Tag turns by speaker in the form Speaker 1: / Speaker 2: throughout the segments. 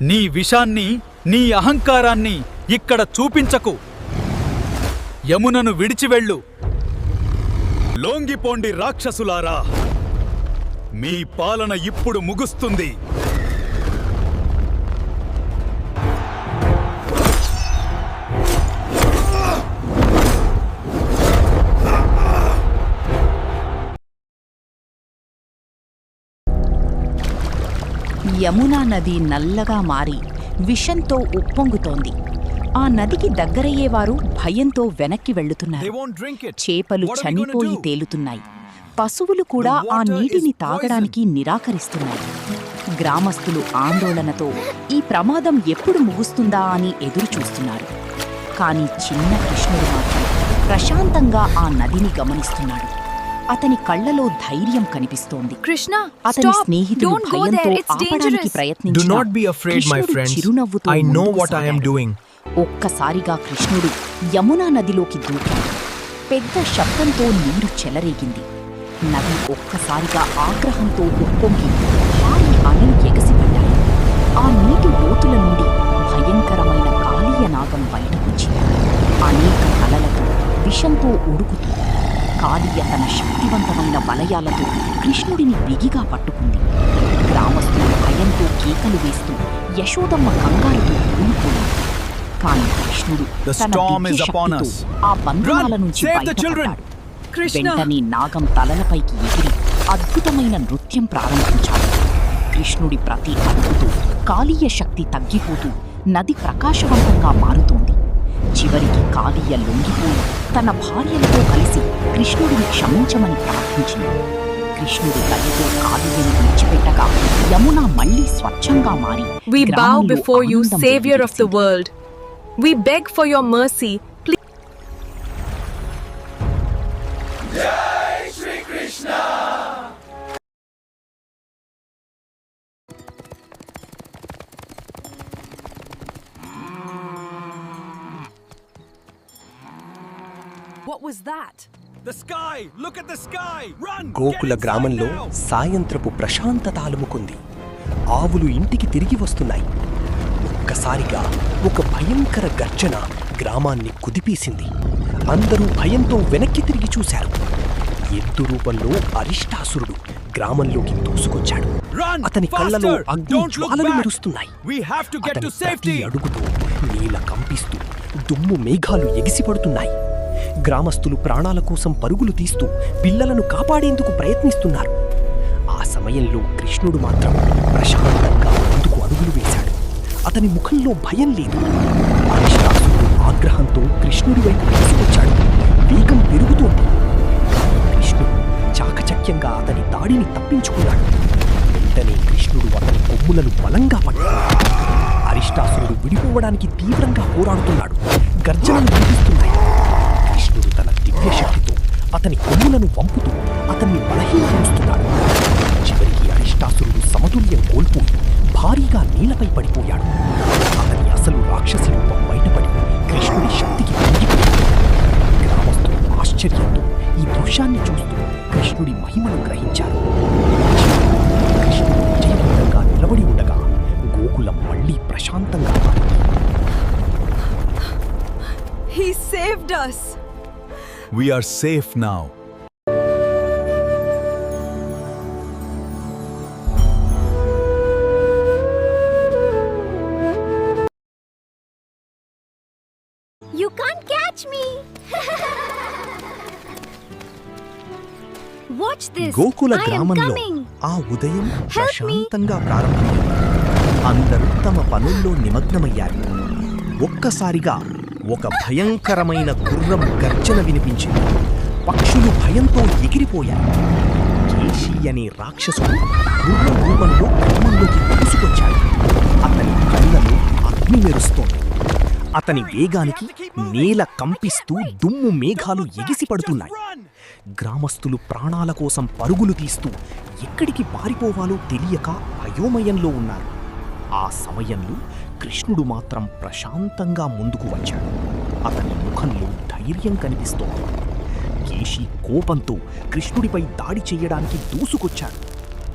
Speaker 1: నీ విషాన్ని, నీ అహంకారాన్ని ఇక్కడ చూపించకు. యమునను విడిచివెళ్ళు. లోంగిపోండి రాక్షసులారా, మీ పాలన ఇప్పుడు ముగుస్తుంది.
Speaker 2: యమునా నది నల్లగా మారి విషంతో ఉప్పొంగుతోంది. ఆ నదికి దగ్గరయ్యేవారు భయంతో వెనక్కి వెళ్లుతున్నారు. చేపలు చనిపోయి తేలుతున్నాయి. పశువులు కూడా ఆ నీటిని తాగడానికి నిరాకరిస్తున్నాయి. గ్రామస్తులు ఆందోళనతో ఈ ప్రమాదం ఎప్పుడు ముగుస్తుందా అని ఎదురుచూస్తున్నారు. కాని చిన్న కృష్ణుడు మాత్రం ప్రశాంతంగా ఆ నదిని గమనిస్తున్నాడు. అతని కళ్లలో ధైర్యం కనిపిస్తోంది. అతని స్నేహితులు భయంతో ఆపడానికి ప్రయత్నించినా కృష్ణుడు చిరునవ్వుతో ఒక్కసారిగా కృష్ణుడు యమునా నదిలోకి దూకాడు. పెద్ద శబ్దంతో నీరు చెలరేగింది. నది ఒక్కసారిగా ఆగ్రహంతో ఉప్పొంగి భారీ అలలు ఎగసిపడ్డాయి. ఆ నీటి లోతుల నుండి భయంకరమైన కాళీయ నాగం బయటకొచ్చింది. అనేక తలలతో విషంతో ఉడుకుతూ కాళీయ తన శక్తివంతమైన వలయాలతో కృష్ణుడిని బిగిగా పట్టుకుంది. గ్రామస్తులు భయంతో కేకలు వేస్తూ యశోదమ్మ కంగారుతో కూలిపోయింది. కాని కృష్ణుడు తన దివ్య శక్తితో ఆ బంధనాల నుంచి బయటపడ్డాడు. వెంటనే నాగం తలలపైకి ఎగిరి అద్భుతమైన నృత్యం ప్రారంభించాడు. కృష్ణుడి ప్రతి అడుగుతో కాళీయ శక్తి తగ్గిపోతూ నది ప్రకాశవంతంగా మారుతోంది. చివరికి కాళీయ లొంగిపోయి తన భార్యలతో కలిసి కృష్ణుడిని క్షమించమని ప్రార్థించింది. కృష్ణుడి దయతో కాళీయను విడిచిపెట్టగా యమున మళ్లీ స్వచ్ఛంగా మారి
Speaker 3: We bow before you, Savior of the world. We beg for your mercy. Please. Jai Shri Krishna. What was that?
Speaker 1: The sky! Look at the sky! Run!
Speaker 4: Gokula గ్రామంలో సాయంత్రపు ప్రశాంతత అలుముకుంది. ఆవులు ఇంటికి తిరిగి వస్తున్నాయి. ఒక్కసారిగా ఒక భయంకర గర్జన గ్రామాన్ని కుదిపేసింది. అందరూ భయంతో వెనక్కి తిరిగి చూశారు. ఎద్దు రూపంలో అరిష్టాసురుడు గ్రామంలోకి దూసుకొచ్చాడు. అతని కళ్ళలో అగ్ని జ్వాలలు మెరుస్తున్నాయి. అతని ప్రతి అడుగుతో నేల కంపిస్తూ దుమ్ము మేఘాలు ఎగిసిపడుతున్నాయి. గ్రామస్తులు ప్రాణాల కోసం పరుగులు తీస్తూ పిల్లలను కాపాడేందుకు ప్రయత్నిస్తున్నారు. ఆ సమయంలో కృష్ణుడు మాత్రం ప్రశాంతంగా ముందుకు అడుగులు వేశాడు. అతని ముఖంలో భయం లేదు. అరిష్టాసురుడు ఆగ్రహంతో కృష్ణుడి వైపు తీసుకొచ్చాడు. వేగం పెరుగుతోంది. కృష్ణుడు చాకచక్యంగా అతని దాడిని తప్పించుకున్నాడు. వెంటనే కృష్ణుడు అతని కొమ్ములను బలంగా పట్టుకున్నాడు. అరిష్టాసురుడు విడిపోవడానికి తీవ్రంగా పోరాడుతున్నాడు. గర్జనలు వినిపిస్తున్నాయి. కృష్ణుడు తన దివ్య శక్తితో అతని కొమ్ములను వంపుతూ అతన్ని బలహీనపరుస్తున్నాడు. చివరికి అరిష్టాసురుడు సమతుల్యం కోల్పోయి భారీగా నీళ్లపై పడిపోయాడు. అతని అసలు రాక్షసి రూపం బయటపడి కృష్ణుడి శక్తికి పొంగిపోయాడు. గ్రామస్తులు ఆశ్చర్యంతో ఈ దృశ్యాన్ని చూస్తూ కృష్ణుడి మహిమను గ్రహించారు. కృష్ణుడు విజయవంతంగా నిలబడి ఉండగా గోకులం మళ్లీ ప్రశాంతంగా మారింది.
Speaker 3: He saved us.
Speaker 1: We are safe now.
Speaker 5: You can't catch me. Watch this.
Speaker 4: Gokula
Speaker 5: I am
Speaker 4: గ్రామంలో
Speaker 5: coming.
Speaker 4: ఆ ఉదయం ప్రశాంతంగా ప్రారంభమైంది. అందరూ తమ పనుల్లో నిమగ్నమయ్యారు. ఒక్కసారిగా ఒక భయంకరమైన గుర్రం గర్జన వినిపించింది. పక్షులు భయంతో ఎగిరిపోయాయి. కేశి అనే రాక్షసుడు గుర్రం రూపంలో గ్రామంలోకి దూసుకొచ్చాడు. అతని కళ్ళలో అగ్ని మెరుస్తోంది. అతని వేగానికి నేల కంపిస్తూ దుమ్ము మేఘాలు ఎగిసిపడుతున్నాయి. గ్రామస్తులు ప్రాణాల కోసం పరుగులు తీస్తూ ఎక్కడికి పారిపోవాలో తెలియక అయోమయంలో ఉన్నారు. ఆ సమయంలో కృష్ణుడు మాత్రం ప్రశాంతంగా ముందుకు వచ్చాడు. అతని ముఖంలో ధైర్యం కనిపిస్తోంది. కేశి కోపంతో కృష్ణుడిపై దాడి చెయ్యడానికి దూసుకొచ్చాడు.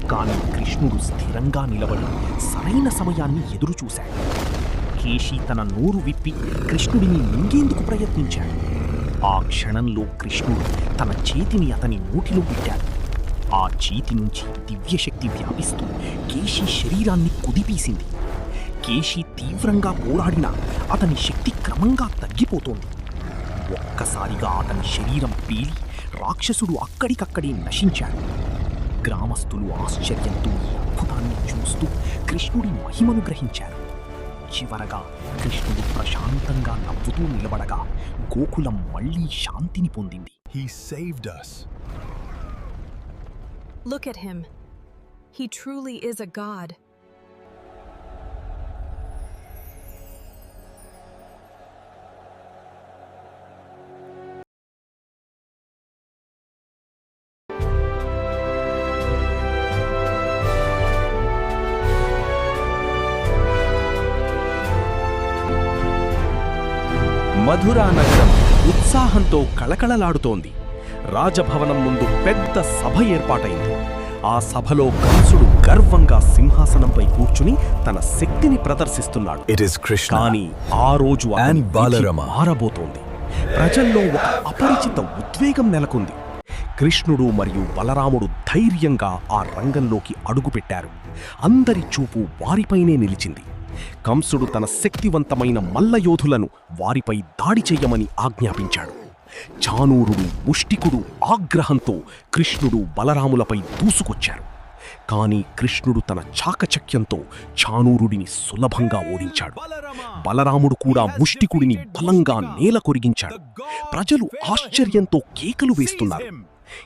Speaker 4: కాని కృష్ణుడు స్థిరంగా నిలబడి సరైన సమయాన్ని ఎదురుచూశాడు. కేశి తన నోరు విప్పి కృష్ణుడిని మింగేందుకు ప్రయత్నించాడు. ఆ క్షణంలో కృష్ణుడు తన చేతిని అతని నోటిలో పెట్టాడు. ఆ చేతి నుంచి దివ్యశక్తి వ్యాపిస్తూ కేశి శరీరాన్ని కుదిపీసింది. కేశి తీవ్రంగా పోరాడినా అతని శక్తి క్రమంగా తగ్గిపోతోంది. ఒక్కసారిగా అతని శరీరం పేలి రాక్షసుడు అక్కడికక్కడే నశించాడు. గ్రామస్తులు ఆశ్చర్యంతో ఈ అద్భుతాన్ని చూస్తూ కృష్ణుడి మహిమను గ్రహించారు. చివరగా కృష్ణుడు ప్రశాంతంగా నవ్వుతూ నిలబడగా గోకులం మళ్లీ శాంతిని పొందింది.
Speaker 1: He saved us.
Speaker 3: Look at him. He truly is a god.
Speaker 4: Madhura నగరం ఉత్సాహంతో కళకళలాడుతోంది. రాజభవనం ముందు పెద్ద సభ ఏర్పాటైంది. ఆ సభలో కంసుడు గర్వంగా సింహాసనంపై కూర్చుని తన శక్తిని ప్రదర్శిస్తున్నాడు.
Speaker 1: It is Krishna.
Speaker 4: కానీ ఆ రోజు అతని
Speaker 1: And Balarama.
Speaker 4: విధి మారబోతోంది. ప్రజల్లో ఒక అపరిచిత ఉద్వేగం నెలకొంది. కృష్ణుడు మరియు బలరాముడు ధైర్యంగా ఆ రంగంలోకి అడుగుపెట్టారు. అందరి చూపు వారిపైనే నిలిచింది. కంసుడు తన శక్తివంతమైన మల్లయోధులను వారిపై దాడి చెయ్యమని ఆజ్ఞాపించాడు. చానూరుడు, ముష్టికుడు ఆగ్రహంతో కృష్ణుడు, బలరాములపై దూసుకొచ్చారు. కాని కృష్ణుడు తన చాకచక్యంతో చానూరుడిని సులభంగా ఓడించాడు. బలరాముడు కూడా ముష్టికుడిని బలంగా నేల కొరిగించాడు. ప్రజలు ఆశ్చర్యంతో కేకలు వేస్తున్నారు.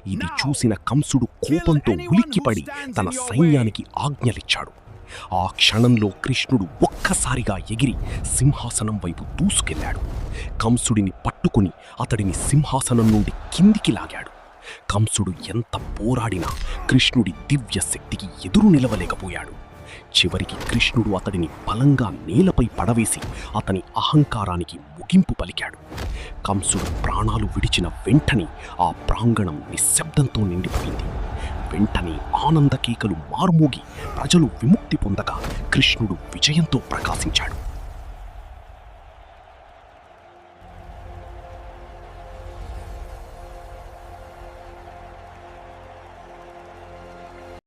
Speaker 4: ఇది చూసిన కంసుడు కోపంతో ఉలిక్కిపడి తన సైన్యానికి ఆజ్ఞలిచ్చాడు. ఆ క్షణంలో కృష్ణుడు ఒక్కసారిగా ఎగిరి సింహాసనం వైపు దూసుకెళ్లాడు. కంసుడిని పట్టుకుని అతడిని సింహాసనం నుండి కిందికి లాగాడు. కంసుడు ఎంత పోరాడినా కృష్ణుడి దివ్య శక్తికి ఎదురు నిలవలేకపోయాడు. చివరికి కృష్ణుడు అతడిని బలంగా నేలపై పడవేసి అతని అహంకారానికి ముగింపు పలికాడు. కంసుడు ప్రాణాలు విడిచిన వెంటనే ఆ ప్రాంగణం నిశ్శబ్దంతో నిండిపోయింది. వెంటనే ఆనంద కేకలు మార్మోగి ప్రజలు విముక్తి పొందగా కృష్ణుడు విజయంతో ప్రకాశించాడు.